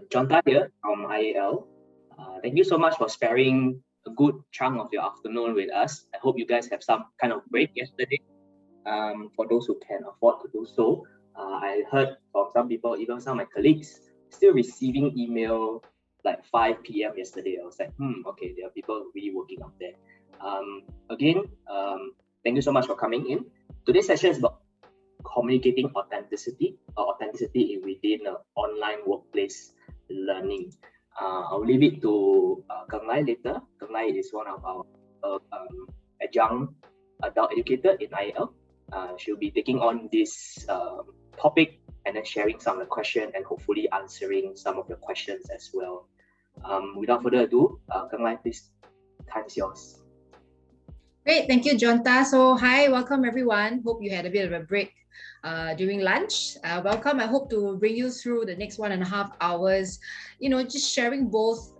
Jonta here from IAL. Thank you so much for sparing a good chunk of your afternoon with us. I hope you guys have some kind of break yesterday. For those who can afford to do so, I heard from some people, even some of my colleagues, still receiving email like 5 p.m. yesterday. I was like, okay, there are people really working out there. Again, thank you so much for coming in. Today's session is about communicating authenticity within online workplace learning. I'll leave it to Kang Lai later. Kang Lai is one of our adjunct adult educator in IEL. She'll be taking on this topic and then sharing some of the questions and hopefully answering some of the questions as well. Without further ado, Kang Lai, please, time is yours. Great, thank you, Jonta. So hi, welcome everyone. Hope you had a bit of a break during lunch. Welcome. I hope to bring you through the next 1.5 hours, just sharing both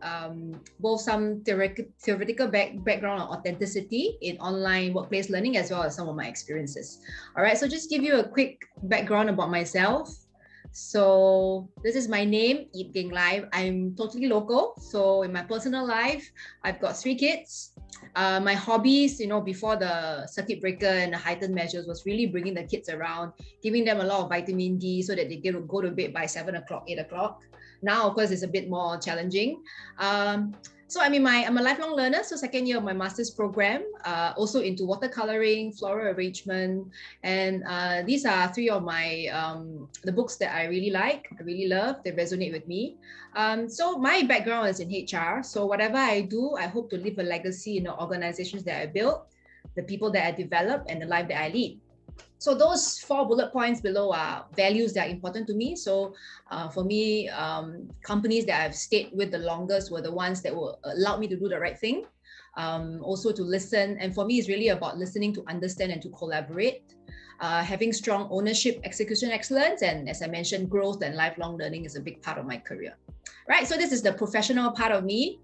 some theoretical background on authenticity in online workplace learning, as well as some of my experiences. All right, so just give you a quick background about myself. So this is my name, Yip Geng Lai. I'm totally local. So in my personal life, I've got 3 kids. My hobbies, before the circuit breaker and the heightened measures was really bringing the kids around, giving them a lot of vitamin D so that they can go to bed by 7 o'clock, 8 o'clock. Now, of course, it's a bit more challenging. So I'm a lifelong learner, so 2nd year of my master's program, also into watercoloring, floral arrangement, and these are 3 of my the books that I really like, I really love, they resonate with me. So my background is in HR, so whatever I do, I hope to leave a legacy in the organizations that I built, the people that I develop, and the life that I lead. So those 4 bullet points below are values that are important to me. So for me, companies that I've stayed with the longest were the ones that will allow me to do the right thing. Also to listen. And for me, it's really about listening to understand and to collaborate. Having strong ownership, execution excellence, and as I mentioned, growth and lifelong learning is a big part of my career. Right, so this is the professional part of me.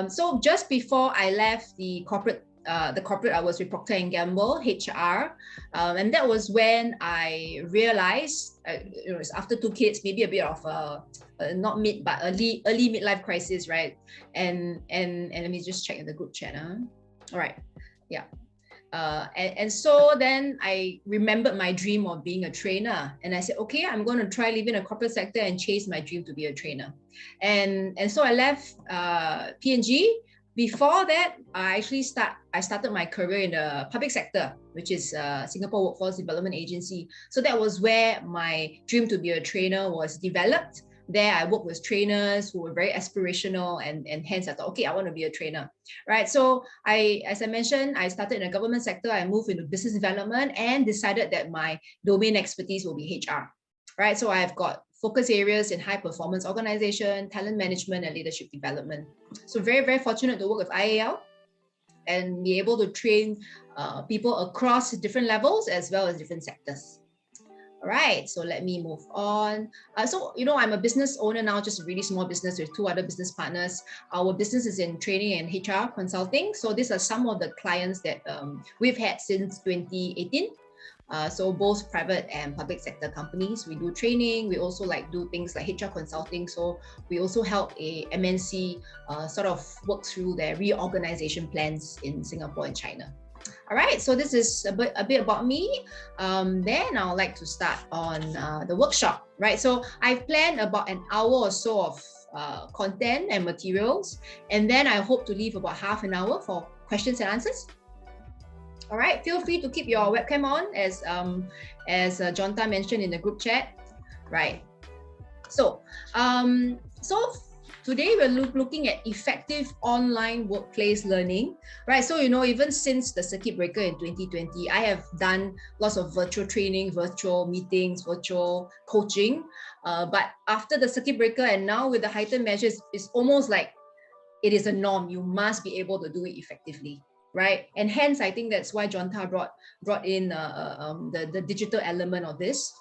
So just before I left the corporate, I was with Procter & Gamble, HR. And that was when I realized, it's after 2 kids, maybe a bit of not mid, but early midlife crisis, right? And let me just check in the group chat. All right, yeah. And so then I remembered my dream of being a trainer. And I said, okay, I'm going to try living in a corporate sector and chase my dream to be a trainer. And so I left P&G. Before that, I started my career in the public sector, which is Singapore Workforce Development Agency. So that was where my dream to be a trainer was developed. There, I worked with trainers who were very aspirational, and hence I thought, okay, I want to be a trainer, right? So as I mentioned, I started in the government sector. I moved into business development and decided that my domain expertise will be HR, right? So I've got focus areas in high performance organization, talent management, and leadership development. So very, very fortunate to work with IAL and be able to train people across different levels as well as different sectors. All right, so let me move on. I'm a business owner now, just a really small business with 2 other business partners. Our business is in training and HR consulting. So these are some of the clients that we've had since 2018. So both private and public sector companies, we do training. We also do things like HR consulting. So we also help a MNC sort of work through their reorganization plans in Singapore and China. All right, so this is a bit about me. Then I would like to start on the workshop, right? So I've planned about an hour or so of content and materials, and then I hope to leave about half an hour for questions and answers. All right, feel free to keep your webcam on as Jonta mentioned in the group chat, right? So, today we're looking at effective online workplace learning, right? So, even since the circuit breaker in 2020, I have done lots of virtual training, virtual meetings, virtual coaching. But after the circuit breaker and now with the heightened measures, it's almost like it is a norm. You must be able to do it effectively, right? And hence, I think that's why Jonta brought in the digital element of this,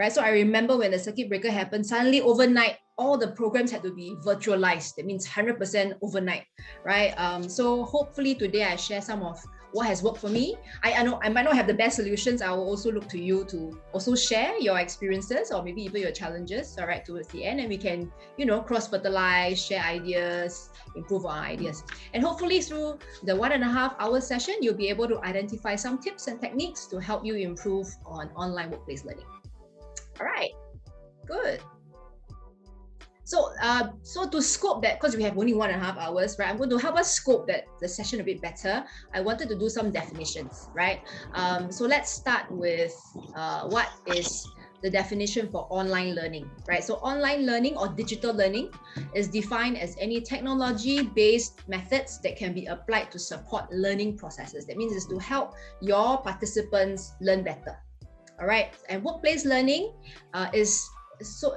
right? So I remember when the circuit breaker happened, suddenly overnight, all the programs had to be virtualized. That means 100% overnight, right? So hopefully today I share some of what has worked for me. I know I might not have the best solutions. I will also look to you to also share your experiences or maybe even your challenges, all right, towards the end, and we can, cross-fertilize, share ideas, improve our ideas. And hopefully through the 1.5 hour session, you'll be able to identify some tips and techniques to help you improve on online workplace learning. All right, good. So, to scope that, because we have only 1.5 hours, right? I'm going to help us scope the session a bit better. I wanted to do some definitions, right? So let's start with what is the definition for online learning, right? So online learning or digital learning is defined as any technology-based methods that can be applied to support learning processes. That means it's to help your participants learn better, all right? And workplace learning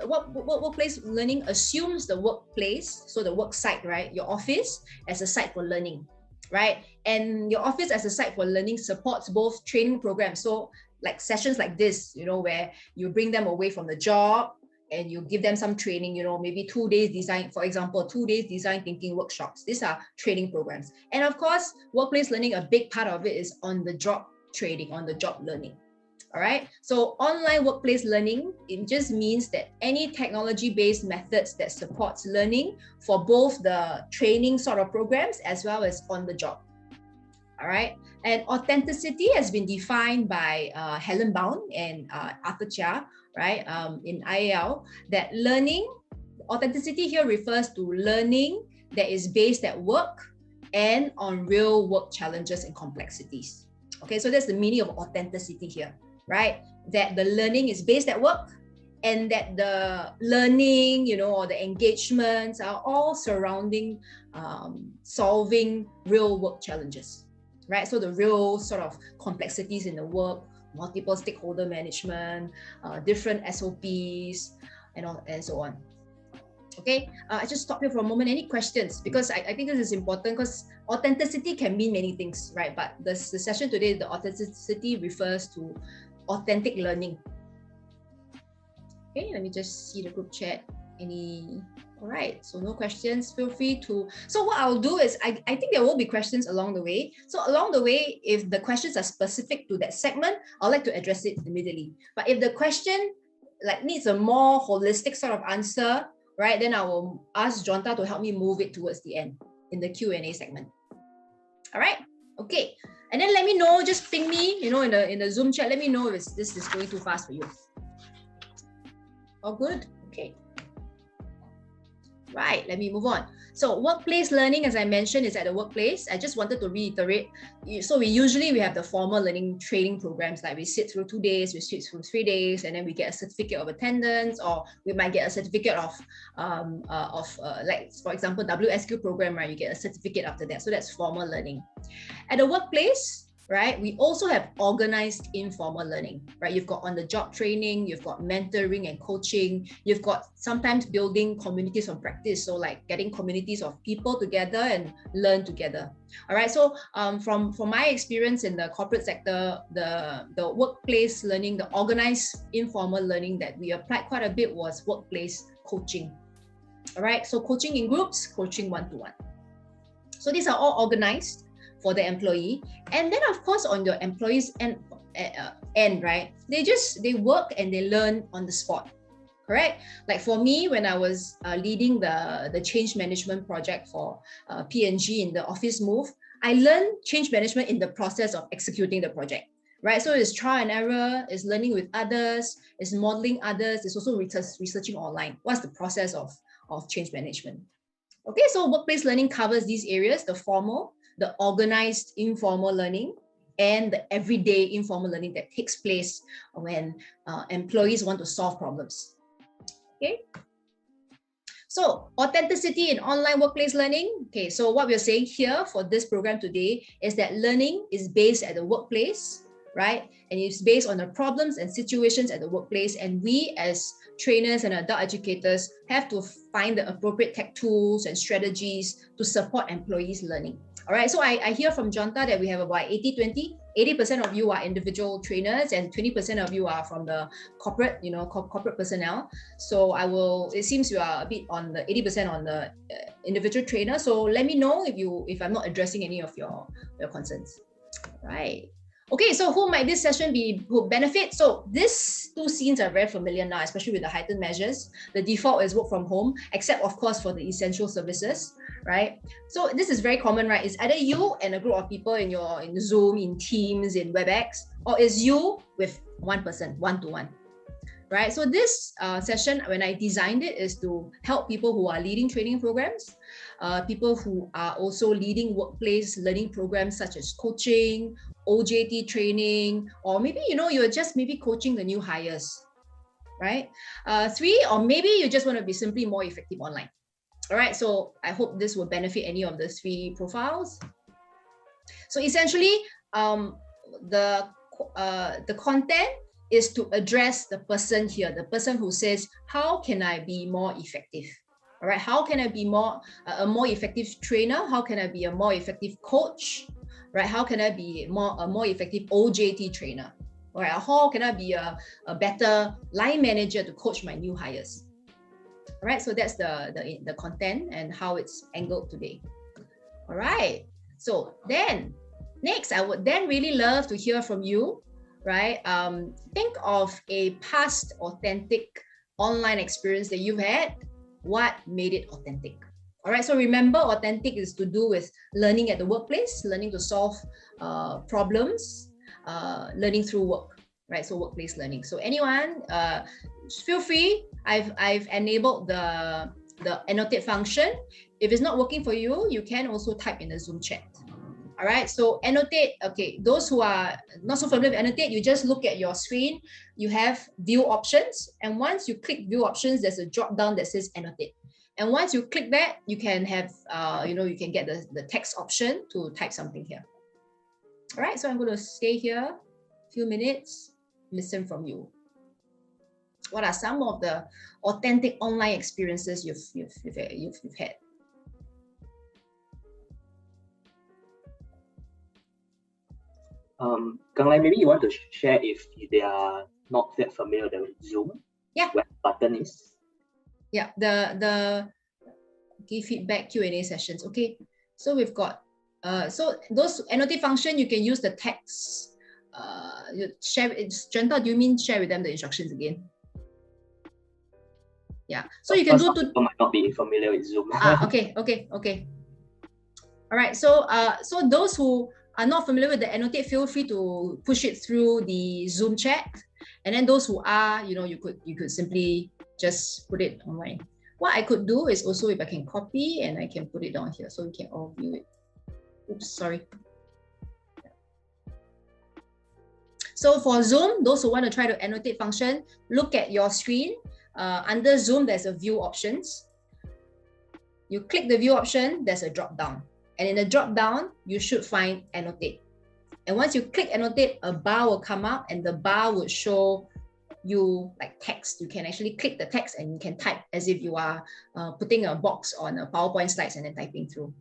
what workplace learning assumes the workplace, so the work site, right, your office as a site for learning, right? And your office as a site for learning supports both training programs, so like sessions like this, where you bring them away from the job and you give them some training, maybe 2 days design, for example, 2 days design thinking workshops. These are training programs. And of course, workplace learning, a big part of it is on the job training, on the job learning. All right. So online workplace learning, it just means that any technology-based methods that supports learning for both the training sort of programs as well as on the job. All right. And authenticity has been defined by Helen Bound and Arthur Chia, right, in IAL, that learning, authenticity here refers to learning that is based at work and on real work challenges and complexities. Okay, so that's the meaning of authenticity here, right? That the learning is based at work and that the learning, or the engagements are all surrounding solving real work challenges, right? So the real sort of complexities in the work, multiple stakeholder management, different SOPs, and so on. Okay, I just stop here for a moment. Any questions? Because I think this is important because authenticity can mean many things, right? But the session today, the authenticity refers to authentic learning. Okay, let me just see the group chat. All right, so no questions, feel free to. So what I'll do is, I think there will be questions along the way. So along the way, if the questions are specific to that segment, I'd like to address it immediately. But if the question needs a more holistic sort of answer, right, then I will ask Jonta to help me move it towards the end in the Q&A segment. All right, okay. And then let me know, just ping me, in the Zoom chat, let me know if this is going too fast for you. All good? Okay. Right, let me move on. So workplace learning, as I mentioned, is at the workplace. I just wanted to reiterate. So we have the formal learning training programs, like we sit through 2 days, we sit through 3 days, and then we get a certificate of attendance, or we might get a certificate of like, for example, WSQ program, right? You get a certificate after that. So that's formal learning. At the workplace, right, we also have organized informal learning, right? You've got on-the-job training, you've got mentoring and coaching, you've got sometimes building communities of practice, so like getting communities of people together and learn together. All right, so from my experience in the corporate sector, the workplace learning, the organized informal learning that we applied quite a bit was workplace coaching. All right, so coaching in groups, coaching one-to-one. So these are all organized for the employee, and then of course on your employees end, right, they work and they learn on the spot, correct? Like for me, when I was leading the change management project for P&G in the office move, I learned change management in the process of executing the project, right? So it's trial and error, it's learning with others, it's modeling others, it's also researching online. What's the process of change management? Okay, so workplace learning covers these areas: the formal, the organized informal learning, and the everyday informal learning that takes place when employees want to solve problems. Okay. So authenticity in online workplace learning. Okay, so what we're saying here for this program today is that learning is based at the workplace, right? And it's based on the problems and situations at the workplace. And we as trainers and adult educators have to find the appropriate tech tools and strategies to support employees' learning. All right, so I hear from Jonta that we have about 80-20. 80% of you are individual trainers and 20% of you are from the corporate, corporate personnel. So it seems you are a bit on the 80% on the individual trainer. So let me know if I'm not addressing any of your concerns. Right. Okay, so who might this session be who benefit? So these two scenes are very familiar now, especially with the heightened measures. The default is work from home, except of course for the essential services, right? So this is very common, right? It's either you and a group of people in Zoom, in Teams, in WebEx, or is you with one person, one-to-one. Right, so this session, when I designed it, is to help people who are leading training programs, people who are also leading workplace learning programs such as coaching, OJT training, or maybe you're just maybe coaching the new hires, right? Three, or maybe you just want to be simply more effective online. All right, so I hope this will benefit any of the three profiles. So essentially, the content is to address the person here, the person who says, how can I be more effective? All right, how can I be a more effective trainer? How can I be a more effective coach? Right, how can I be a more effective OJT trainer? All right, how can I be a better line manager to coach my new hires? All right, so that's the content and how it's angled today. All right, so then next, I would then really love to hear from you, right? Think of a past authentic online experience that you've had. What made it authentic? All right, so remember, authentic is to do with learning at the workplace, learning to solve problems, learning through work, right? So workplace learning. So anyone, feel free. I've enabled the annotate function. If it's not working for you, you can also type in the Zoom chat. All right, so annotate. Okay, those who are not so familiar with annotate, you just look at your screen. You have view options, and once you click view options, there's a drop down that says annotate. And once you click that, you can have, you can get the text option to type something here. All right, so I'm going to stay here a few minutes, listen from you. What are some of the authentic online experiences you've had? Kang Lai, maybe you want to share if they are not that familiar with Zoom. Yeah. Where the button is. Yeah, the give feedback Q&A sessions. Okay, so we've got so those annotate function, you can use the text. You share it. Janta, do you mean share with them the instructions again? Yeah, so you can do to. People might not be familiar with Zoom. Okay. All right, so so those who are not familiar with the annotate, feel free to push it through the Zoom chat, and then those who are, you could simply just put it online. What I could do is also, if I can copy and I can put it down here so we can all view it. Oops, sorry. So for Zoom, those who want to try to annotate function, look at your screen. Under Zoom, there's a view options. You click the view option, there's a drop down. And in the drop down, you should find annotate. And once you click annotate, a bar will come up and the bar would show you like text. You can actually click the text and you can type as if you are putting a box on a PowerPoint slides and then typing through.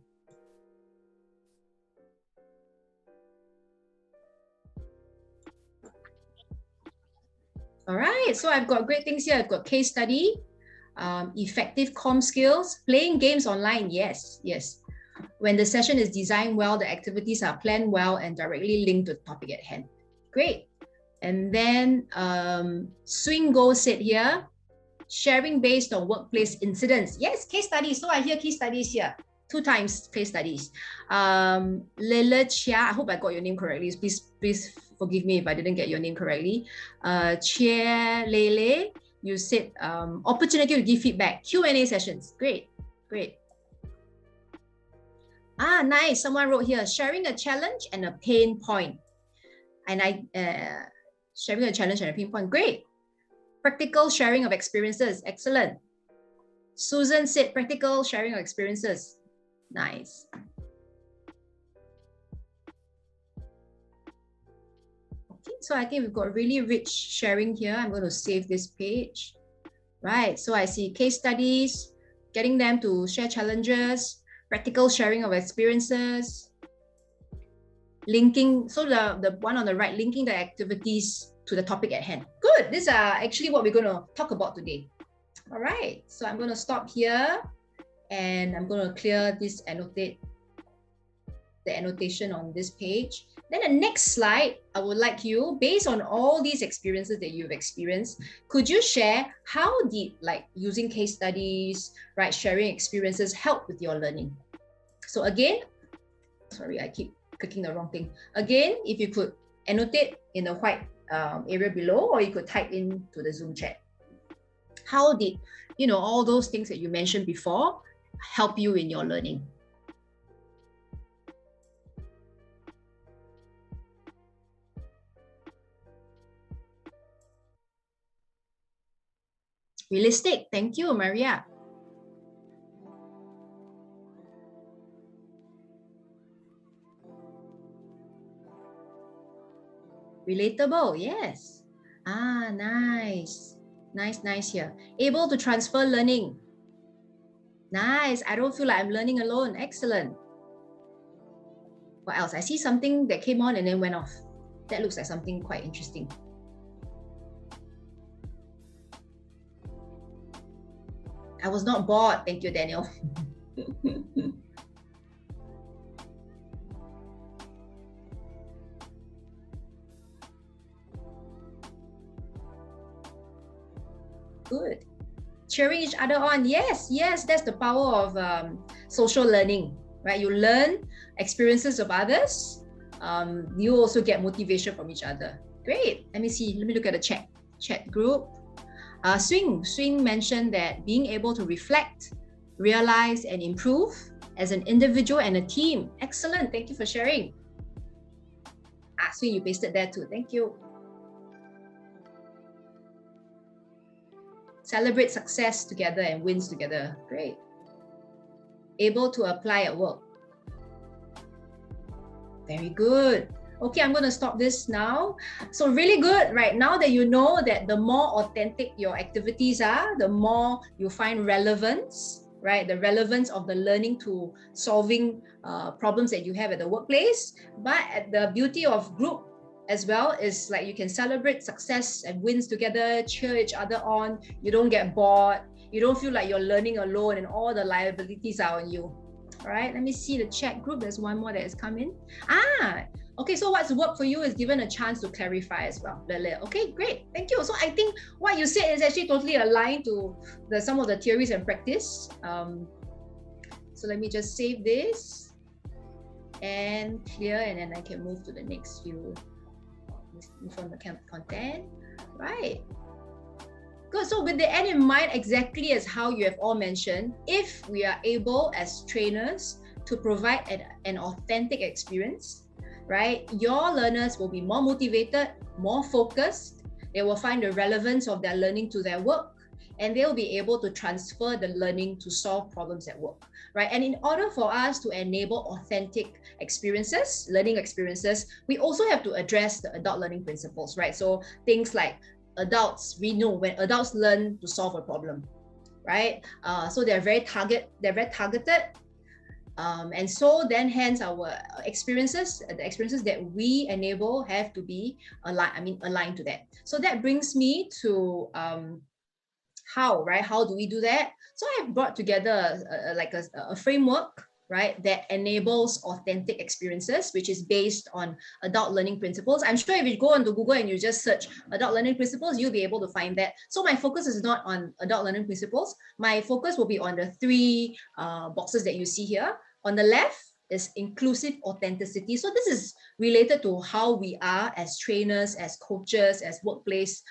All right, so I've got great things here. I've got case study, effective comm skills, playing games online. Yes. When the session is designed well, the activities are planned well and directly linked to the topic at hand. Great. And then Swing Go said here, sharing based on workplace incidents. Yes, case studies. So I hear case studies here. 2 times case studies. Lele Chia, I hope I got your name correctly. Please forgive me if I didn't get your name correctly. Chia Lele, you said opportunity to give feedback. Q&A sessions. Great. Nice. Someone wrote here, sharing a challenge and a pain point. And sharing a challenge and a pain point. Great. Practical sharing of experiences. Excellent. Susan said practical sharing of experiences. Nice. Okay, so I think we've got really rich sharing here. I'm going to save this page. Right, so I see case studies, getting them to share challenges, practical sharing of experiences, linking, so the one on the right, linking the activities to the topic at hand. Good, these are actually what we're going to talk about today. All right, so I'm going to stop here and I'm going to clear this annotate the annotation on this page. Then the next slide, I would like you, based on all these experiences that you've experienced, could you share how did like using case studies, right, sharing experiences help with your learning? So again, sorry, I keep clicking the wrong thing. Again, if you could annotate in the white area below, or you could type into the Zoom chat. How did, you know, all those things that you mentioned before help you in your learning? Realistic. Thank you, Maria. Relatable. Yes. Ah, nice. Nice here. Able to transfer learning. Nice. I don't feel like I'm learning alone. Excellent. What else? I see something that came on and then went off. That looks like something quite interesting. I was not bored. Thank you, Daniel. Good. Cheering each other on. Yes, that's the power of social learning, right? You learn experiences of others. You also get motivation from each other. Great. Let me see. Let me look at the chat group. Swing mentioned that being able to reflect, realize, and improve as an individual and a team. Excellent. Thank you for sharing. Swing, you pasted there too. Thank you. Celebrate success together and wins together. Great. Able to apply at work. Very good. Okay, I'm going to stop this now. So really good, right? Now that you know that the more authentic your activities are, the more you find relevance, right? The relevance of the learning to solving problems that you have at the workplace. But the beauty of group as well is like you can celebrate success and wins together, cheer each other on. You don't get bored. You don't feel like you're learning alone and all the liabilities are on you. All right, let me see the chat group. There's one more that has come in. Okay, so what's worked for you is given a chance to clarify as well. Okay, great, thank you. So I think what you said is actually totally aligned to some of the theories and practice. So let me just save this and clear, and then I can move to the next few from the content. Right. Good. So with the end in mind, exactly as how you have all mentioned, if we are able as trainers to provide an authentic experience, right, your learners will be more motivated, more focused. They will find the relevance of their learning to their work, and they'll be able to transfer the learning to solve problems at work, right? And in order for us to enable authentic experiences, learning experiences, we also have to address the adult learning principles, right? So things like we know when adults learn to solve a problem, right? So they're very targeted. And so then hence our experiences, the experiences that we enable have to be aligned to that. So that brings me to how do we do that? So I've brought together a framework, right, that enables authentic experiences, which is based on adult learning principles. I'm sure if you go onto Google and you just search adult learning principles, you'll be able to find that. So my focus is not on adult learning principles. My focus will be on the three boxes that you see here. On the left is inclusive authenticity. So this is related to how we are as trainers, as coaches, as workplace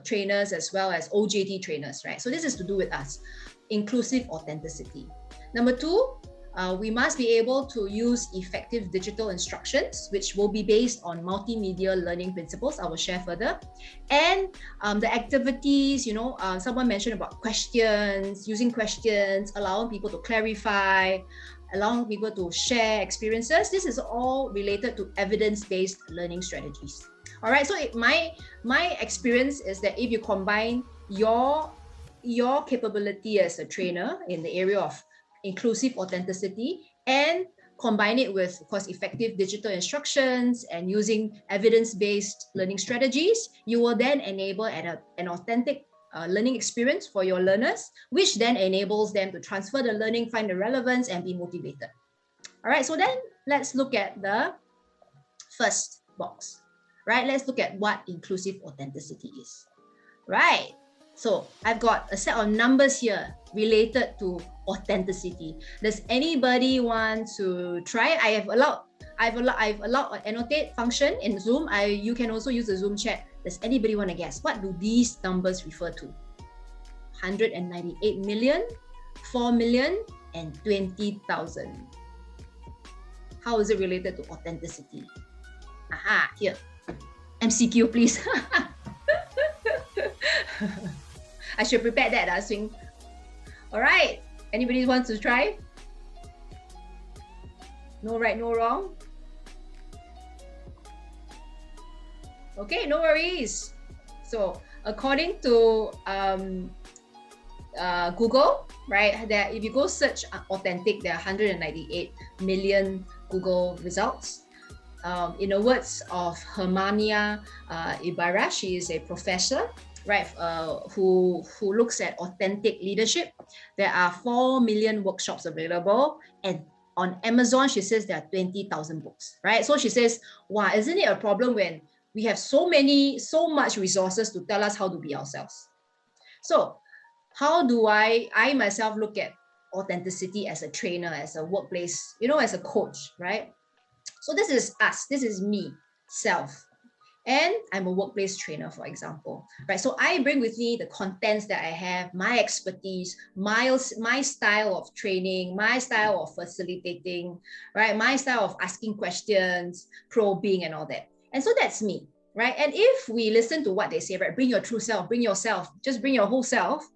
trainers, as well as OJT trainers, right? So this is to do with us, inclusive authenticity. Number two, we must be able to use effective digital instructions, which will be based on multimedia learning principles. I will share further. And the activities, someone mentioned about questions, using questions, allowing people to clarify, allowing people to share experiences. This is all related to evidence-based learning strategies. All right, so my experience is that if you combine your capability as a trainer in the area of inclusive authenticity and combine it with, of course, effective digital instructions and using evidence-based learning strategies, you will then enable an authentic learning experience for your learners, which then enables them to transfer the learning, find the relevance, and be motivated. All right, so then let's look at the first box, right? Let's look at what inclusive authenticity is, right? So I've got a set of numbers here related to authenticity. Does anybody want to try? I've allowed annotate function in Zoom. You can also use the Zoom chat. Does anybody want to guess? What do these numbers refer to? 198 million, 4 million, and 20,000. How is it related to authenticity? Aha, here. MCQ, please. I should prepare that, Swing. All right. Anybody wants to try? No right, no wrong. Okay, no worries. So according to Google, right, if you go search authentic, there are 198 million Google results. In the words of Hermania Ibarra, she is a professor, right, who looks at authentic leadership. There are 4 million workshops available, and on Amazon, she says there are 20,000 books, right? So she says, wow, isn't it a problem when we have so much resources to tell us how to be ourselves? So how do I myself look at authenticity as a trainer, as a workplace, as a coach, right? So this is us, this is me, self. And I'm a workplace trainer, for example, right? So I bring with me the contents that I have, my expertise, my style of training, my style of facilitating, right? My style of asking questions, probing, and all that. And so that's me, right? And if we listen to what they say, right? Bring your true self, bring yourself, just bring your whole self.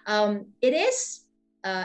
It is,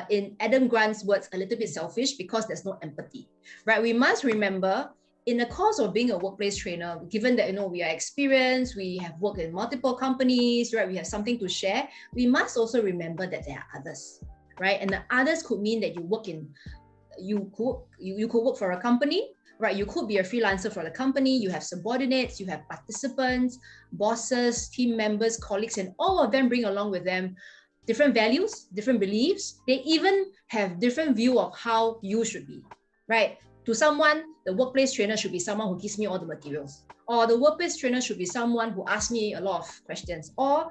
in Adam Grant's words, a little bit selfish because there's no empathy, right? We must remember, in the course of being a workplace trainer, given that we are experienced, we have worked in multiple companies, right? We have something to share. We must also remember that there are others, right? And the others could mean that you could work for a company, right? You could be a freelancer for the company. You have subordinates, you have participants, bosses, team members, colleagues, and all of them bring along with them different values, different beliefs. They even have different view of how you should be, right? To someone, the workplace trainer should be someone who gives me all the materials, or the workplace trainer should be someone who asks me a lot of questions, or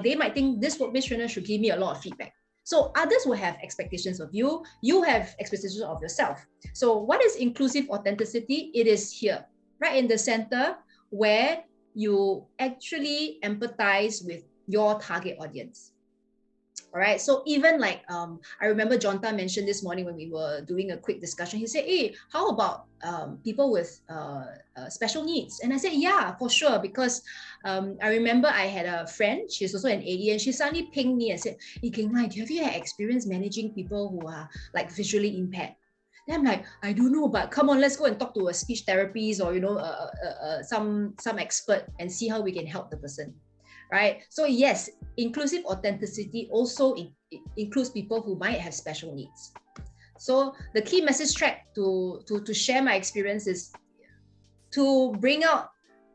they might think this workplace trainer should give me a lot of feedback. So others will have expectations of you. You have expectations of yourself. So what is inclusive authenticity? It is here, right in the center, where you actually empathize with your target audience. All right. So even like, I remember Jonta mentioned this morning when we were doing a quick discussion, he said, hey, how about people with special needs? And I said, yeah, for sure. Because I remember I had a friend, she's also an AD, and she suddenly pinged me and said, hey, have you had experience managing people who are like visually impaired? Then I'm like, I don't know, but come on, let's go and talk to a speech therapist or, some expert and see how we can help the person. Right? So yes, inclusive authenticity also includes people who might have special needs. So the key message track to share my experience is to bring out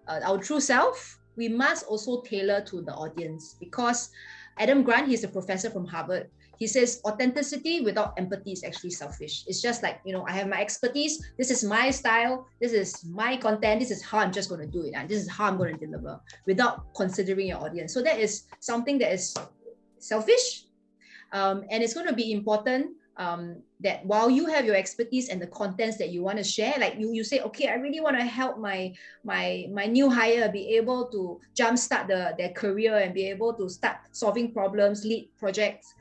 our true self. We must also tailor to the audience, because Adam Grant, he's a professor from Harvard. He says authenticity without empathy is actually selfish. It's just like, I have my expertise. This is my style. This is my content. This is how I'm just going to do it. And this is how I'm going to deliver without considering your audience. So that is something that is selfish. And it's going to be important that while you have your expertise and the contents that you want to share, like you say, okay, I really want to help my new hire be able to jumpstart their career and be able to start solving problems, lead projects.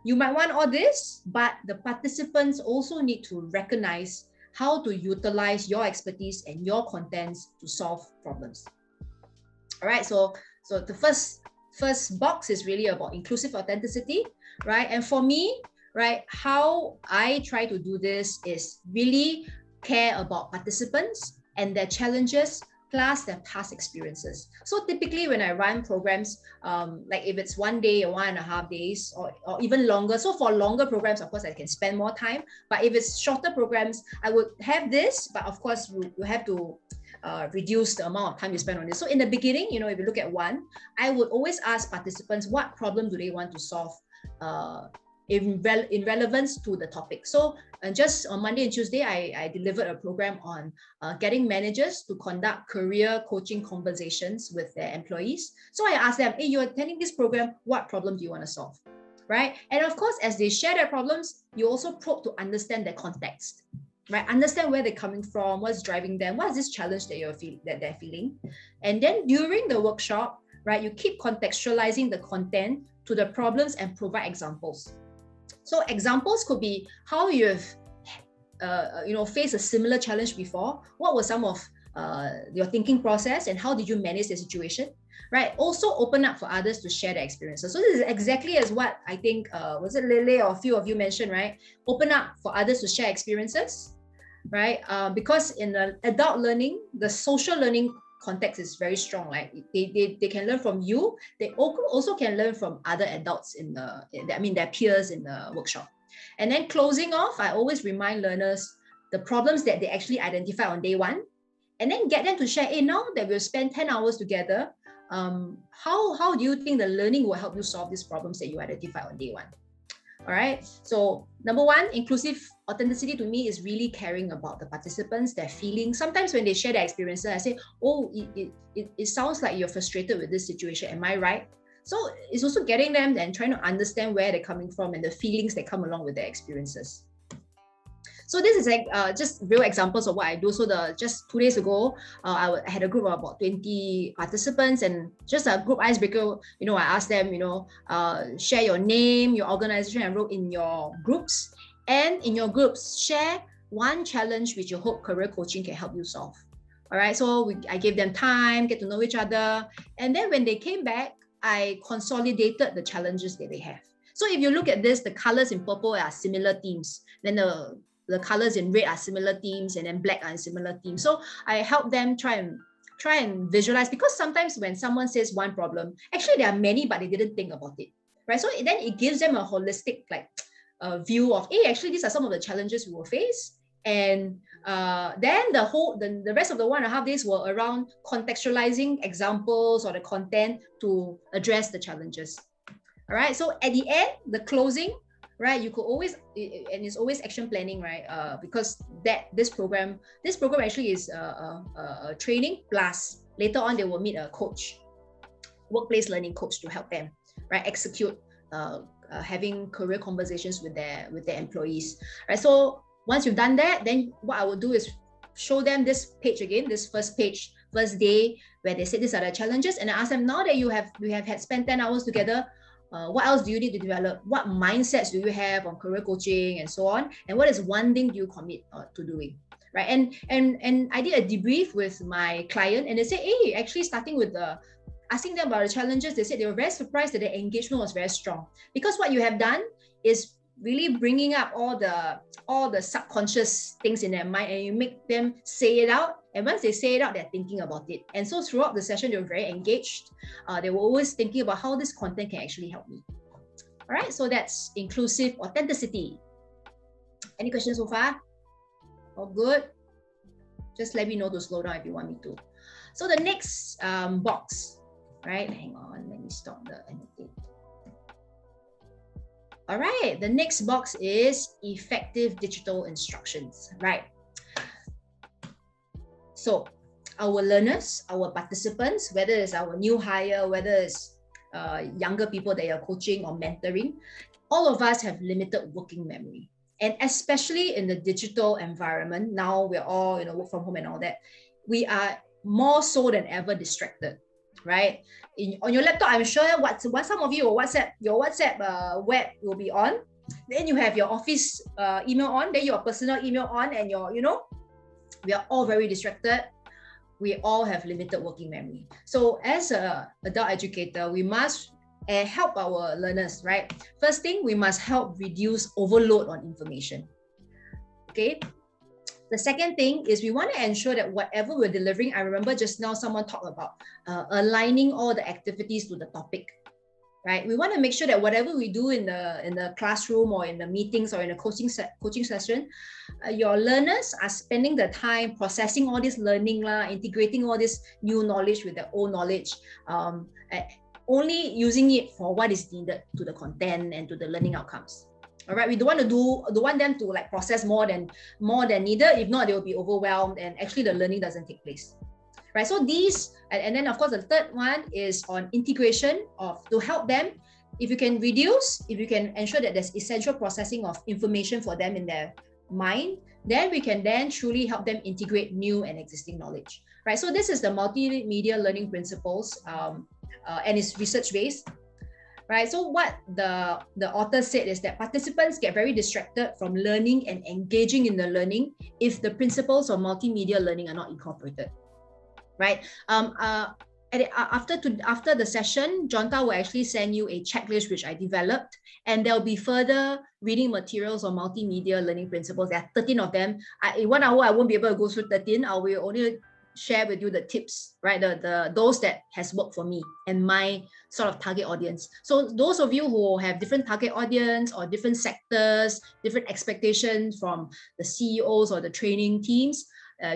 You might want all this, but the participants also need to recognize how to utilize your expertise and your contents to solve problems. All right, so the first box is really about inclusive authenticity, right? And for me, right, how I try to do this is really care about participants and their challenges, plus their past experiences. So typically when I run programs, like if it's 1 day or 1.5 days or even longer, so for longer programs, of course, I can spend more time. But if it's shorter programs, I would have this, but of course, you have to reduce the amount of time you spend on this. So in the beginning, if you look at one, I would always ask participants, what problem do they want to solve in relevance to the topic. So just on Monday and Tuesday, I delivered a program on getting managers to conduct career coaching conversations with their employees. So I asked them, hey, you're attending this program, what problem do you want to solve? Right? And of course, as they share their problems, you also probe to understand their context, right? Understand where they're coming from, what's driving them, what is this challenge that they're feeling. And then during the workshop, right, you keep contextualizing the content to the problems and provide examples. So examples could be how you've faced a similar challenge before. What was some of your thinking process and how did you manage the situation? Right. Also open up for others to share their experiences. So this is exactly as what I think, was it Lele or a few of you mentioned, right? Open up for others to share experiences, right? Because in the adult learning, the social learning context is very strong. Like they can learn from you. They also can learn from other adults their peers in the workshop. And then closing off, I always remind learners the problems that they actually identify on day one, and then get them to share, hey, now that we'll spend 10 hours together, how do you think the learning will help you solve these problems that you identify on day one? All right. So number one, inclusive authenticity to me is really caring about the participants, their feelings. Sometimes when they share their experiences, I say, oh, it sounds like you're frustrated with this situation. Am I right? So it's also getting them and trying to understand where they're coming from and the feelings that come along with their experiences. So this is like just real examples of what I do. So just 2 days ago, I had a group of about 20 participants, and just a group icebreaker. I asked them, share your name, your organization, and wrote in your groups. And in your groups, share one challenge which you hope career coaching can help you solve. All right. So I gave them time, get to know each other, and then when they came back, I consolidated the challenges that they have. So if you look at this, the colors in purple are similar themes. Then the colors in red are similar themes, and then black are similar themes. So I help them try and visualize, because sometimes when someone says one problem, actually there are many, but they didn't think about it, right? So then it gives them a holistic view of, hey, actually these are some of the challenges we will face. And then the rest of the 1.5 days were around contextualizing examples or the content to address the challenges. All right. So at the end, the closing, right, you could always, and it's always action planning, right? Because this program actually is a training, plus later on they will meet a coach, workplace learning coach, to help them, right, execute having career conversations with their employees, right? So once you've done that, then what I will do is show them this page again, this first page, first day, where they said these are the challenges, and I ask them, now that we have had spent 10 hours together, what else do you need to develop? What mindsets do you have on career coaching and so on? And what is one thing you commit to doing, right? And I did a debrief with my client, and they said, hey, actually starting with asking them about the challenges, they said they were very surprised that the engagement was very strong, because what you have done is really bringing up all the subconscious things in their mind, and you make them say it out. And once they say it out, they're thinking about it. And so throughout the session, they were very engaged. They were always thinking about how this content can actually help me. All right, so that's inclusive authenticity. Any questions so far? All good? Just let me know to slow down if you want me to. So the next box, right? Hang on, let me stop the annotate. All right, the next box is effective digital instructions, right? So our learners, our participants, whether it's our new hire, whether it's younger people that you're coaching or mentoring, all of us have limited working memory. And especially in the digital environment, now we're all, work from home and all that, we are more so than ever distracted, right? On your laptop, I'm sure some of you your WhatsApp web will be on. Then you have your office email on, then your personal email on, and we are all very distracted. We all have limited working memory. So as an adult educator, we must help our learners, right? First thing, we must help reduce overload on information. Okay. The second thing is we want to ensure that whatever we're delivering, I remember just now someone talked about aligning all the activities to the topic, right? We want to make sure that whatever we do in the classroom or in the meetings or in a coaching session, your learners are spending the time processing all this learning, integrating all this new knowledge with their old knowledge, only using it for what is needed to the content and to the learning outcomes. All right, we don't want them to like process more than needed. If not, they will be overwhelmed and actually the learning doesn't take place. Right, so these, and then of course the third one is on integration to help them. If you can ensure that there's essential processing of information for them in their mind, then we can then truly help them integrate new and existing knowledge. Right, so this is the multimedia learning principles, and it's research-based. Right, so what the author said is that participants get very distracted from learning and engaging in the learning if the principles of multimedia learning are not incorporated. Right, after the session, Jonta will actually send you a checklist which I developed, and there'll be further reading materials on multimedia learning principles. There are 13 of them. In 1 hour, I won't be able to go through 13. I will only share with you the tips, right? Those that has worked for me and my sort of target audience. So those of you who have different target audience or different sectors, different expectations from the CEOs or the training teams,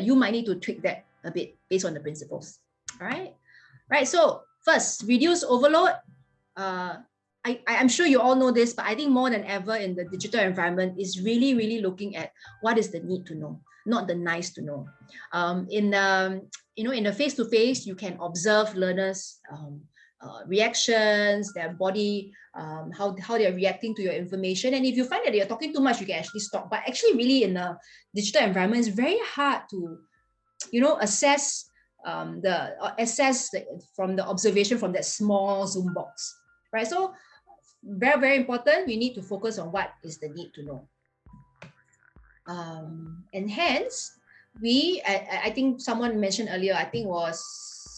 you might need to tweak that a bit based on the principles. All right. Right. So first, reduce overload. I'm sure you all know this, but I think more than ever in the digital environment is really, really looking at what is the need to know, not the nice to know. In the face-to-face, you can observe learners' reactions, their body, how they're reacting to your information. And if you find that you're talking too much, you can actually stop. But actually, really, in the digital environment, it's very hard to, assess from the observation from that small Zoom box, right? So very, very important. We need to focus on what is the need to know. And hence, I think someone mentioned earlier, I think was,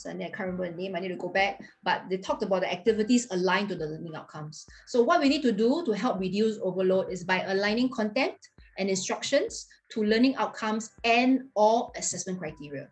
I can't remember the name, I need to go back, but they talked about the activities aligned to the learning outcomes. So what we need to do to help reduce overload is by aligning content and instructions to learning outcomes and or assessment criteria,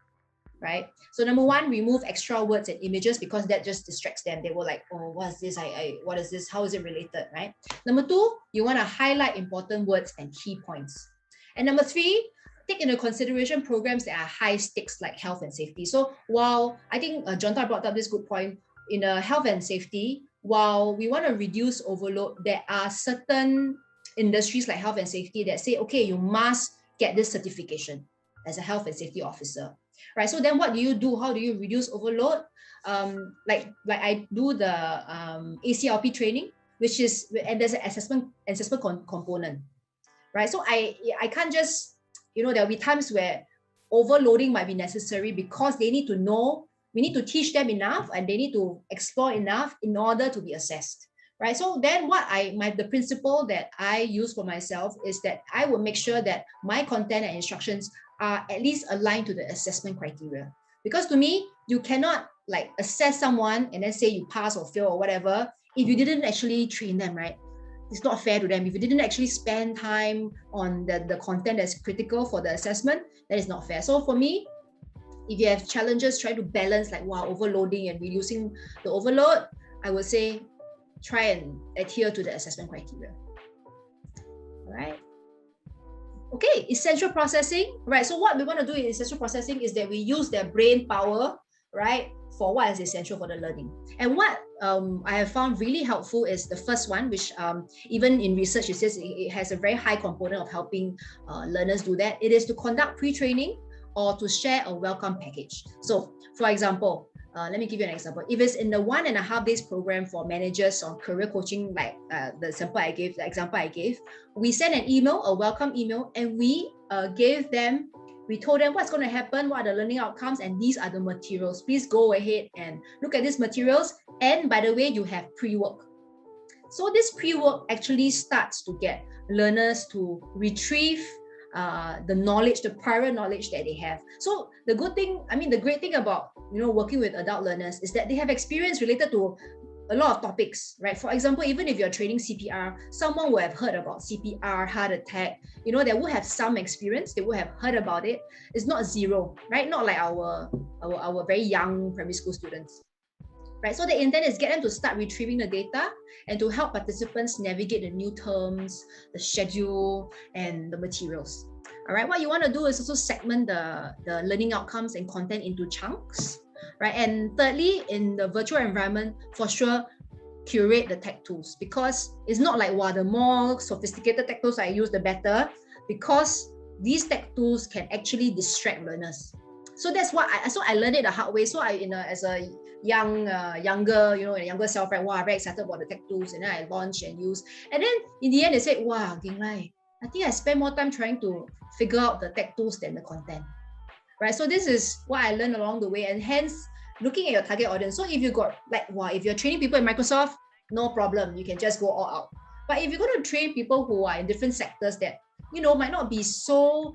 right? So number one, remove extra words and images because that just distracts them. They were like, oh, what is this? What is this? How is it related, right? Number two, you want to highlight important words and key points. And number three, take into consideration programs that are high stakes like health and safety. So while I think Jonta brought up this good point, in health and safety, while we want to reduce overload, there are certain industries like health and safety that say, okay, you must get this certification as a health and safety officer, right? So then what do you do? How do you reduce overload? Like I do the ACLP training, which is, and there's an assessment component, right? So I can't just, there'll be times where overloading might be necessary because they need to know, we need to teach them enough and they need to explore enough in order to be assessed, right? So then the principle that I use for myself is that I will make sure that my content and instructions are at least aligned to the assessment criteria. Because to me, you cannot like assess someone and then say you pass or fail or whatever if you didn't actually train them, right? It's not fair to them. If you didn't actually spend time on the content that's critical for the assessment, that is not fair. So for me, if you have challenges, try to balance like overloading and reducing the overload, I would say try and adhere to the assessment criteria. All right. Okay, essential processing, right? So what we want to do in essential processing is that we use their brain power, right, for what is essential for the learning. And what I have found really helpful is the first one, which even in research, it says it has a very high component of helping learners do that. It is to conduct pre-training or to share a welcome package. So for example, let me give you an example. If it's in the 1.5 days program for managers on career coaching, like the example I gave, we send an email, a welcome email, and we told them what's going to happen, what are the learning outcomes, and these are the materials. Please go ahead and look at these materials. And by the way, you have pre-work. So this pre-work actually starts to get learners to retrieve the knowledge, the prior knowledge that they have. So the great thing about working with adult learners is that they have experience related to a lot of topics, right? For example, even if you're training CPR, someone will have heard about CPR, heart attack, they will have some experience, they will have heard about it. It's not zero, right? Not like our very young primary school students, right? So the intent is get them to start retrieving the data and to help participants navigate the new terms, the schedule, and the materials. All right, what you want to do is also segment the learning outcomes and content into chunks, right? And thirdly, in the virtual environment, for sure, curate the tech tools, because it's not like, wow, the more sophisticated tech tools I use, the better, because these tech tools can actually distract learners. So that's what I learned it the hard way. So as a younger self, right? Wow, I'm very excited about the tech tools, and then I launch and use. And then in the end, they said, wow, I think I spend more time trying to figure out the tech tools than the content, right? So this is what I learned along the way, and hence looking at your target audience. So if you got if you're training people in Microsoft, no problem, you can just go all out. But if you're going to train people who are in different sectors that might not be so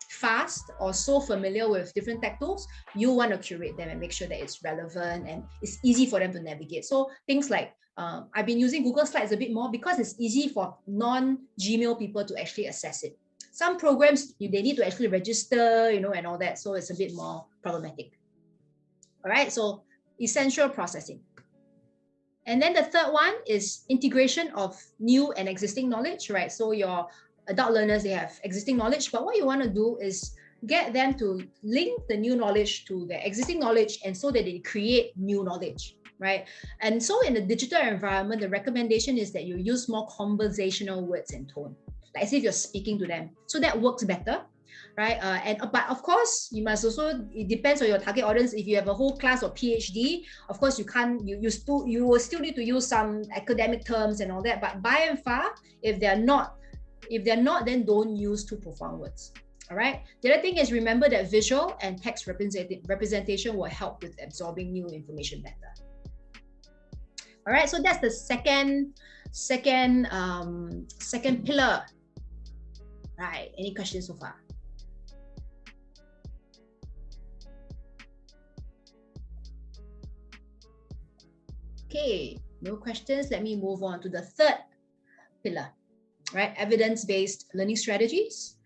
fast or so familiar with different tech tools, you want to curate them and make sure that it's relevant and it's easy for them to navigate. So things like I've been using Google Slides a bit more because it's easy for non-Gmail people to actually access it. Some programs, they need to actually register, and all that. So it's a bit more problematic. All right, so essential processing. And then the third one is integration of new and existing knowledge, right? So your adult learners, they have existing knowledge, but what you want to do is get them to link the new knowledge to their existing knowledge, and so that they create new knowledge, right? And so in the digital environment, the recommendation is that you use more conversational words and tone, like as if you're speaking to them. So that works better, right? But of course, you must also, it depends on your target audience. If you have a whole class of PhD, of course you will still need to use some academic terms and all that. But by and far, if they're not, then don't use too profound words. All right. The other thing is, remember that visual and text representation will help with absorbing new information better. All right. So that's the second pillar. Right. Any questions so far? Okay, no questions. Let me move on to the third pillar, right? Evidence-based learning strategies,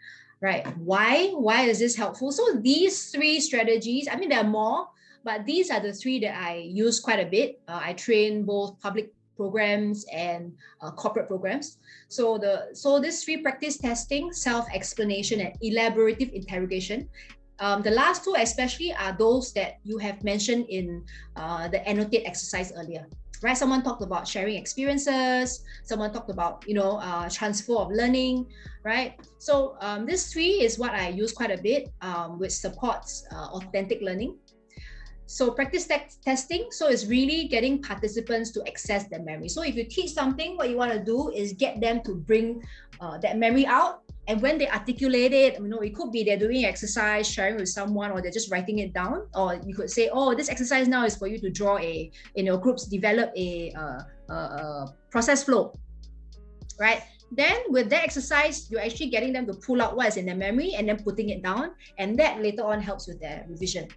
right? Why is this helpful? So these three strategies, I mean, there are more, but these are the three that I use quite a bit. I train both public programs and corporate programs. So this three: practice testing, self-explanation, and elaborative interrogation. The last two especially are those that you have mentioned in the annotate exercise earlier, right? Someone talked about sharing experiences, someone talked about, transfer of learning, right? So this three is what I use quite a bit, which supports authentic learning. So practice testing, so it's really getting participants to access their memory. So if you teach something, what you want to do is get them to bring that memory out. And when they articulate it, it could be they're doing exercise, sharing with someone, or they're just writing it down. Or you could say, oh, this exercise now is for you to draw groups develop a process flow, right? Then with that exercise, you're actually getting them to pull out what is in their memory and then putting it down. And that later on helps with their revision.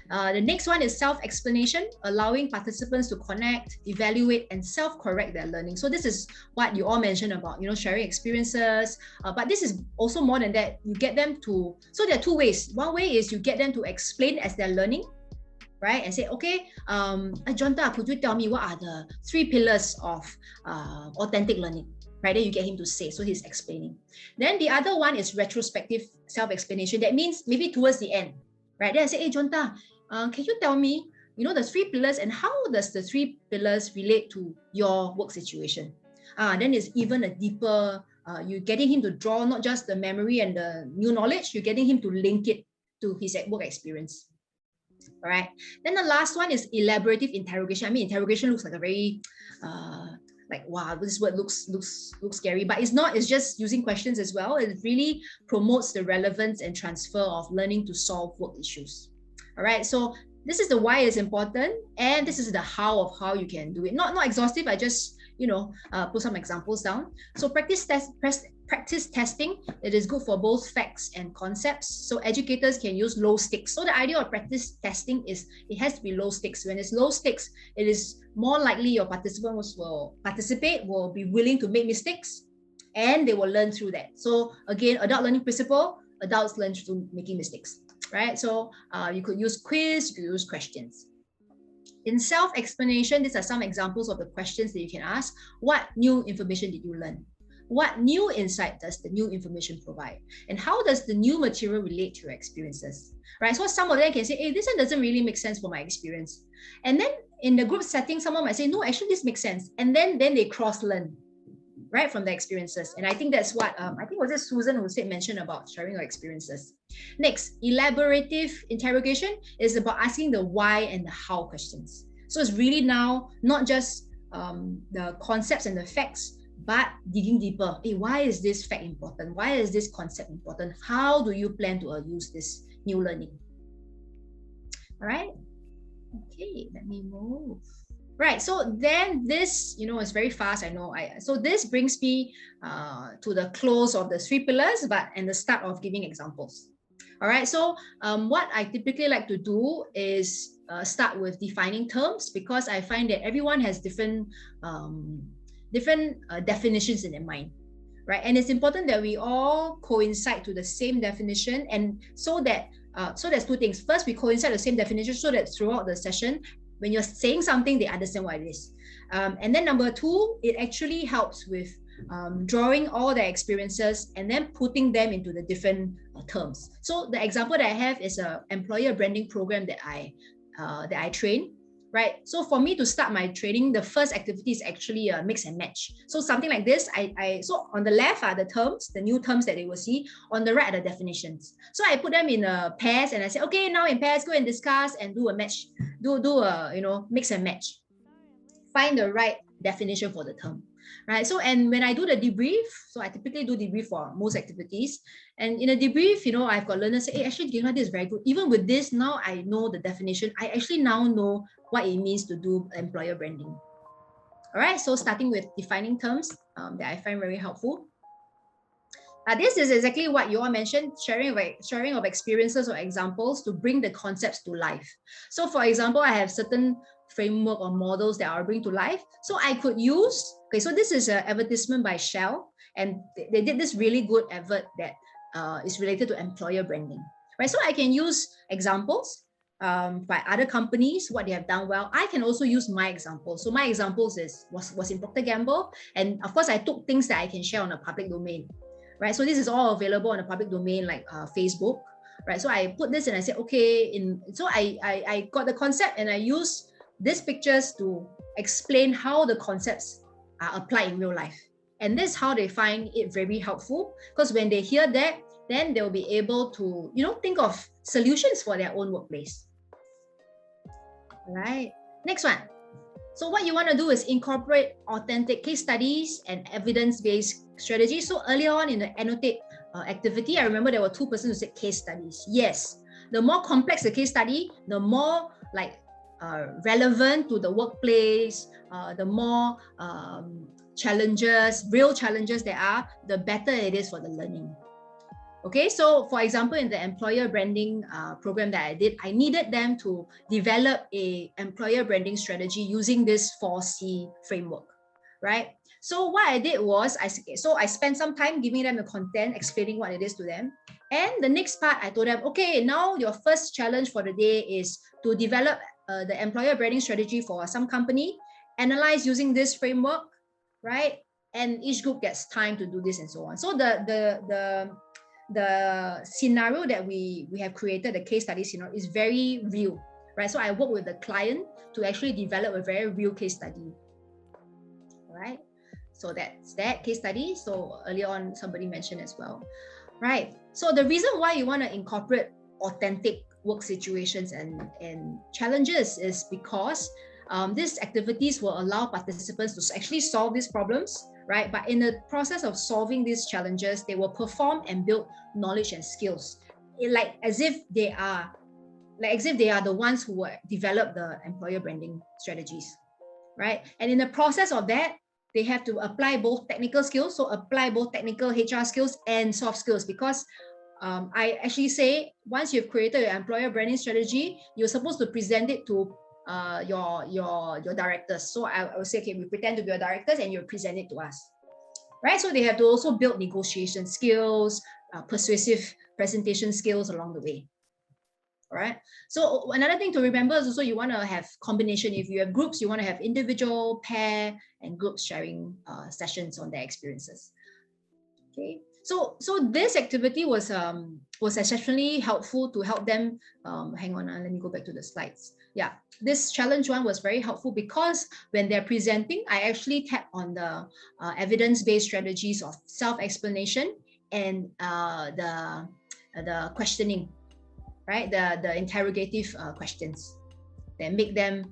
The next one is self-explanation, allowing participants to connect, evaluate, and self-correct their learning. So this is what you all mentioned about, sharing experiences. But this is also more than that. You get them to, so there are two ways. One way is you get them to explain as they're learning, right? And say, okay, Jonta, could you tell me what are the three pillars of authentic learning? Right, then you get him to say, so he's explaining. Then the other one is retrospective self-explanation. That means maybe towards the end, right? Then I say, hey, Jonta, can you tell me, the three pillars, and how does the three pillars relate to your work situation? Then it's even a deeper, you're getting him to draw not just the memory and the new knowledge, you're getting him to link it to his work experience. All right. Then the last one is elaborative interrogation. I mean, interrogation looks like a very, wow, this word looks scary, but it's not. It's just using questions as well. It really promotes the relevance and transfer of learning to solve work issues. All right, so this is the why is important, and this is the how of how you can do it. Not exhaustive. I just put some examples down. So practice testing. It is good for both facts and concepts. So educators can use low stakes. So the idea of practice testing is it has to be low stakes. When it's low stakes, it is more likely your participants will participate, will be willing to make mistakes, and they will learn through that. So again, adult learning principle, adults learn through making mistakes, right? So you could use quiz, you could use questions. In self-explanation, these are some examples of the questions that you can ask. What new information did you learn? What new insight does the new information provide? And how does the new material relate to your experiences? Right? So some of them can say, hey, this one doesn't really make sense for my experience. And then in the group setting, someone might say, no, actually this makes sense. And then they cross-learn, right, from their experiences. And I think that's what, I think was it Susan who mentioned about sharing your experiences. Next, elaborative interrogation is about asking the why and the how questions. So it's really now not just the concepts and the facts, but digging deeper. Hey, why is this fact important? Why is this concept important? How do you plan to use this new learning? All right. Okay, let me move. Right, so then this, is very fast, I know. So this brings me to the close of the 3 pillars, and the start of giving examples. All right, so what I typically like to do is start with defining terms, because I find that everyone has different definitions in their mind, right? And it's important that we all coincide to the same definition, and so there's 2 things. First, we coincide the same definition so that throughout the session, when you're saying something, they understand what it is. And then number 2, it actually helps with drawing all their experiences and then putting them into the different terms. So the example that I have is an employer branding program that I train, right? So for me to start my training, the first activity is actually a mix and match. So something like this, so on the left are the terms, the new terms that they will see. On the right are the definitions. So I put them in pairs, and I say, okay, now in pairs, go and discuss and do a match, do a mix and match. Find the right definition for the term, right? So, and when I do the debrief, so I typically do debrief for most activities. And in a debrief, I've got learners say, hey, actually, this is very good. Even with this, now I know the definition. I actually now know what it means to do employer branding. All right, so starting with defining terms that I find very helpful. This is exactly what you all mentioned, sharing of experiences or examples to bring the concepts to life. So for example, I have certain framework or models that I'll bring to life. So I could use, okay, so this is an advertisement by Shell, and they did this really good advert that is related to employer branding, right? So I can use examples by other companies, what they have done well. I can also use my example. So my examples was in Procter & Gamble, and of course I took things that I can share on a public domain, right? So this is all available on a public domain like Facebook, right? So I put this and I said, okay, so I got the concept and I use these pictures to explain how the concepts are applied in real life. And this is how they find it very helpful, because when they hear that, then they'll be able to, think of solutions for their own workplace. All right, next one. So what you want to do is incorporate authentic case studies and evidence-based strategies. So earlier on in the annotate activity, I remember there were 2 persons who said case studies. Yes, the more complex the case study, the more relevant to the workplace, the more real challenges there are, the better it is for the learning. Okay, so for example, in the employer branding program that I did, I needed them to develop a employer branding strategy using this 4C framework, right? So what I did was, I spent some time giving them the content, explaining what it is to them. And the next part, I told them, okay, now your first challenge for the day is to develop the employer branding strategy for some company, analyze using this framework, right? And each group gets time to do this and so on. So the scenario that we have created, the case study scenario, is very real, right? So I work with the client to actually develop a very real case study. All right, so that's that case study. So earlier on, somebody mentioned as well, right? So the reason why you want to incorporate authentic work situations and challenges is because these activities will allow participants to actually solve these problems, right? But in the process of solving these challenges, they will perform and build knowledge and skills, as if they are the ones who will develop the employer branding strategies, right? And in the process of that, they have to apply both technical skills, so apply both technical HR skills and soft skills, because I actually say, once you've created your employer branding strategy, you're supposed to present it to your directors. So I will say, okay, we pretend to be your directors and you present it to us, right? So they have to also build negotiation skills, persuasive presentation skills along the way. All right. So another thing to remember is also you want to have combination. If you have groups, you want to have individual, pair, and group sharing sessions on their experiences. Okay. So this activity was exceptionally helpful to help them. Hang on, let me go back to the slides. yeah, this challenge one was very helpful because when they're presenting, I actually tap on the evidence-based strategies of self-explanation and the questioning, right? The interrogative questions that make them,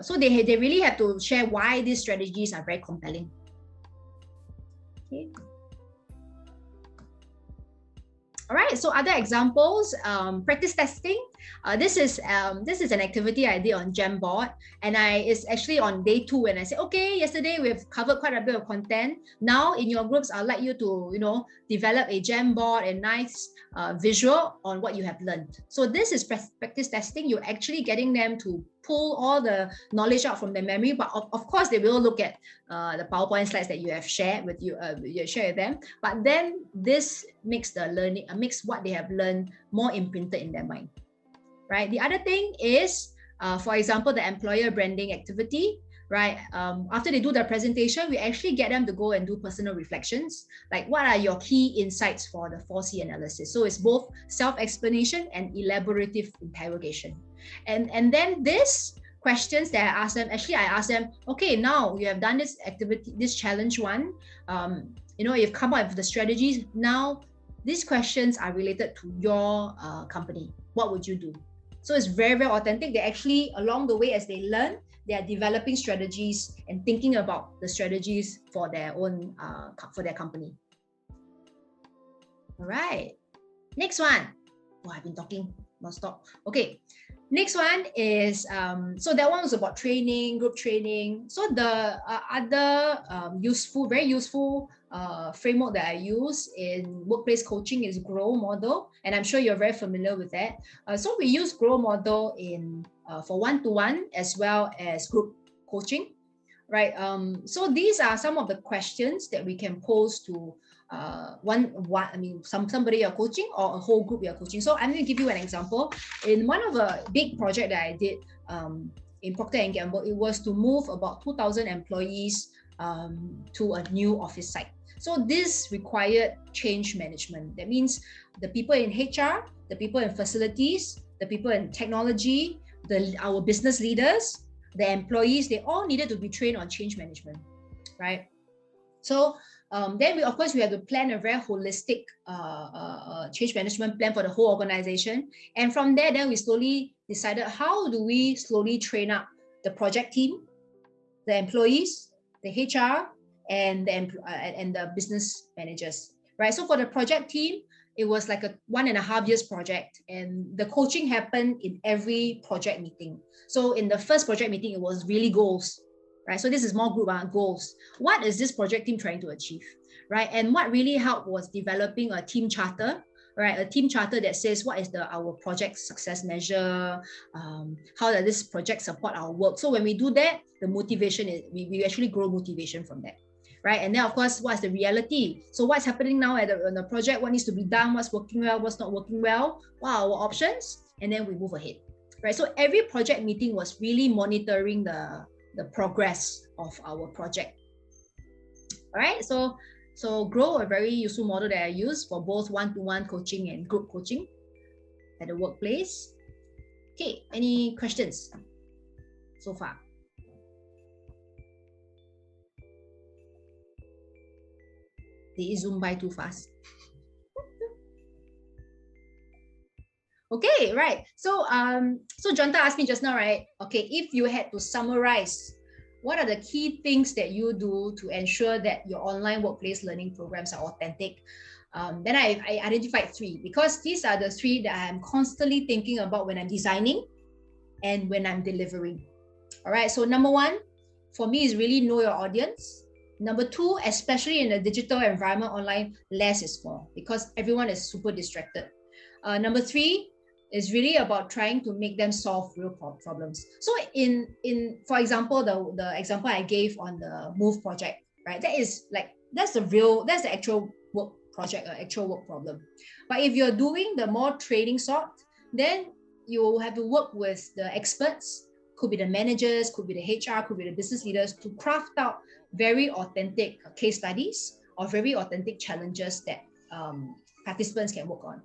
so they really have to share why these strategies are very compelling. Okay. All right, so other examples, practice testing. This is an activity I did on Jamboard, and it's actually on day 2 when I said, okay, yesterday we've covered quite a bit of content. Now in your groups, I'd like you to, develop a Jamboard, a nice visual on what you have learned. So this is practice testing. You're actually getting them to pull all the knowledge out from their memory, but of course they will look at the PowerPoint slides that you have shared with them. But then this makes the learning, makes what they have learned more imprinted in their mind, right? The other thing is, for example, the employer branding activity, right? After they do their presentation, we actually get them to go and do personal reflections, like what are your key insights for the 4C analysis? So it's both self-explanation and elaborative interrogation. And then this questions that I asked them, actually I asked them, okay, now you have done this activity, this challenge one, you've come up with the strategies. Now these questions are related to your company. What would you do? So it's very, very authentic. They actually, along the way as they learn, they are developing strategies and thinking about the strategies for their own, for their company. All right, next one. Oh, I've been talking non-stop. Okay, next one is, so that one was about training, group training. So the other very useful framework that I use in workplace coaching is GROW model. And I'm sure you're very familiar with that. So we use GROW model for one-to-one as well as group coaching, right? So these are some of the questions that we can pose to somebody you're coaching or a whole group you're coaching. So I'm going to give you an example. In one of the big project that I did in Procter & Gamble, it was to move about 2,000 employees to a new office site. So this required change management. That means the people in HR, the people in facilities, the people in technology, our business leaders, the employees, they all needed to be trained on change management, right? So then we have to plan a very holistic change management plan for the whole organization. And from there, then we slowly decided, how do we slowly train up the project team, the employees, the HR, and the business managers, right? So for the project team, it was like a 1.5 years project, and the coaching happened in every project meeting. So in the first project meeting, it was really goals, right? So this is more group goals. What is this project team trying to achieve, right? And what really helped was developing a team charter, right? A team charter that says what is our project success measure, how does this project support our work. So when we do that, the motivation is, we actually grow motivation from that, right? And then of course, what's the reality? So what's happening now on the project? What needs to be done? What's working well? What's not working well? What are our options? And then we move ahead, right? So every project meeting was really monitoring the progress of our project. All right, so GROW, a very useful model that I use for both one-to-one coaching and group coaching at the workplace. Okay, any questions so far? Did it zoom by too fast? Okay, right. So Jonta asked me just now, right? Okay, if you had to summarize, what are the key things that you do to ensure that your online workplace learning programs are authentic? Then I identified 3, because these are the 3 that I'm constantly thinking about when I'm designing and when I'm delivering. All right, so number 1, for me, is really know your audience. Number 2, especially in a digital environment online, less is more, because everyone is super distracted. Number 3 is really about trying to make them solve real problems. So for example, the example I gave on the Move project, right? That's the actual work project, actual work problem. But if you're doing the more training sort, then you have to work with the experts, could be the managers, could be the HR, could be the business leaders, to craft out very authentic case studies or very authentic challenges that participants can work on.